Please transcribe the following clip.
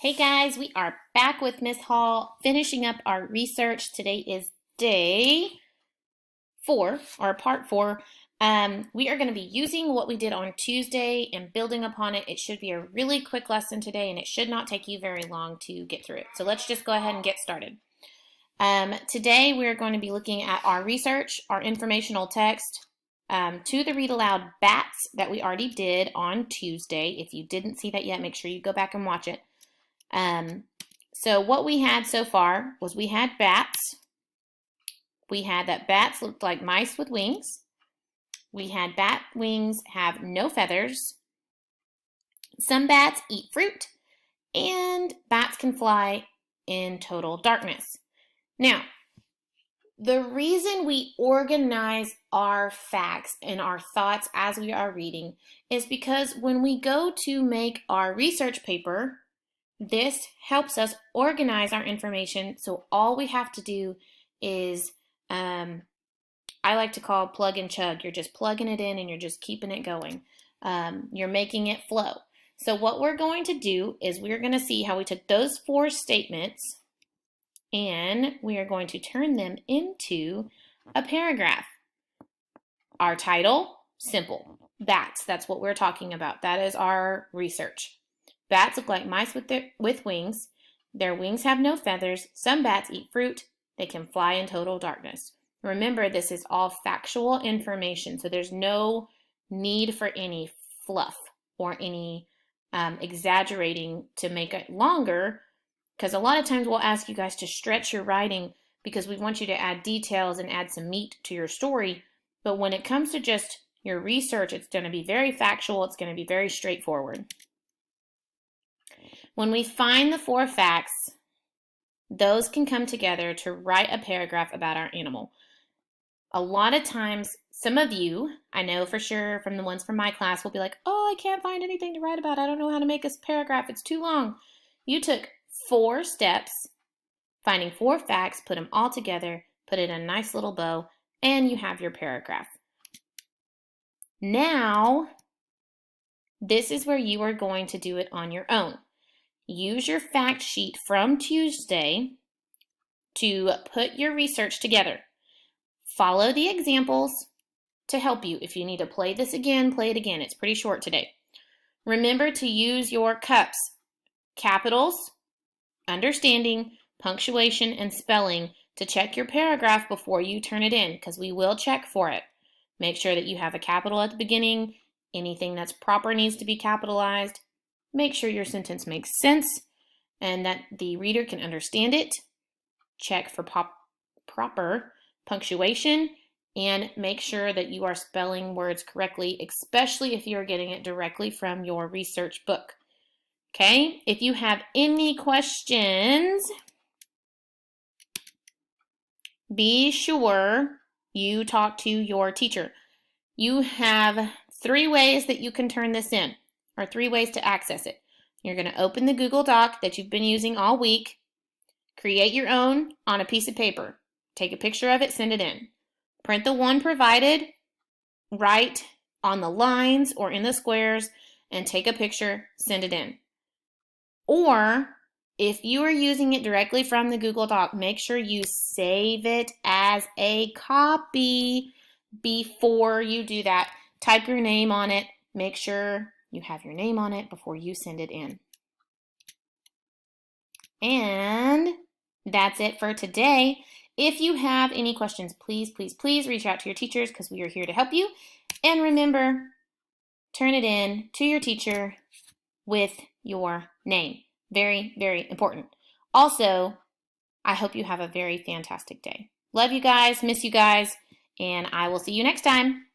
Hey guys, we are back with Miss Hall finishing up our research. Today is day 4 or part 4. We are going to be using what we did on Tuesday and building upon it. It should be a really quick lesson today and it should not take you very long to get through it. So let's just go ahead and get started. Today we're going to be looking at our research, our informational text, to the read aloud bats that we already did on Tuesday. If you didn't see that yet, make sure you go back and watch it. So what we had so far was we had bats. We had that bats looked like mice with wings. We had bat wings have no feathers. Some bats eat fruit, and bats can fly in total darkness. Now, the reason we organize our facts and our thoughts as we are reading is because when we go to make our research paper, this helps us organize our information, so all we have to do is, I like to call plug and chug. You're just plugging it in and you're just keeping it going. You're making it flow. So what we're going to do is we're going to see how we took those 4 statements and we are going to turn them into a paragraph. Our title, simple, bats. That's what we're talking about. That is our research. Bats look like mice with wings. Their wings have no feathers. Some bats eat fruit. They can fly in total darkness. Remember, this is all factual information, so there's no need for any fluff or any exaggerating to make it longer, because a lot of times we'll ask you guys to stretch your writing because we want you to add details and add some meat to your story. But when it comes to just your research, it's going to be very factual. It's going to be very straightforward. When we find the 4 facts, those can come together to write a paragraph about our animal. A lot of times, some of you, I know for sure from the ones from my class, will be like, oh, I can't find anything to write about. I don't know how to make this paragraph. It's too long. You took 4 steps, finding 4 facts, put them all together, put it in a nice little bow, and you have your paragraph. Now, this is where you are going to do it on your own. Use your fact sheet from Tuesday to put your research together. Follow the examples to help you. If you need to play this again, play it again. It's pretty short today. Remember to use your cups, capitals, understanding, punctuation, and spelling to check your paragraph before you turn it in, because we will check for it. Make sure that you have a capital at the beginning. Anything that's proper needs to be capitalized. Make sure your sentence makes sense and that the reader can understand it. Check for proper punctuation and make sure that you are spelling words correctly, especially if you're getting it directly from your research book. Okay, if you have any questions, be sure you talk to your teacher. You have 3 ways that you can turn this in, or 3 ways to access it. You're going to open the Google Doc that you've been using all week, create your own on a piece of paper, take a picture of it, send it in. Print the one provided, write on the lines or in the squares, and take a picture, send it in. Or if you are using it directly from the Google Doc, make sure you save it as a copy before you do that. Type your name on it. Make sure you have your name on it before you send it in. And that's it for today. If you have any questions, please, please, please reach out to your teachers because we are here to help you. And remember, turn it in to your teacher with your name. Very, very important. Also, I hope you have a very fantastic day. Love you guys, miss you guys, and I will see you next time.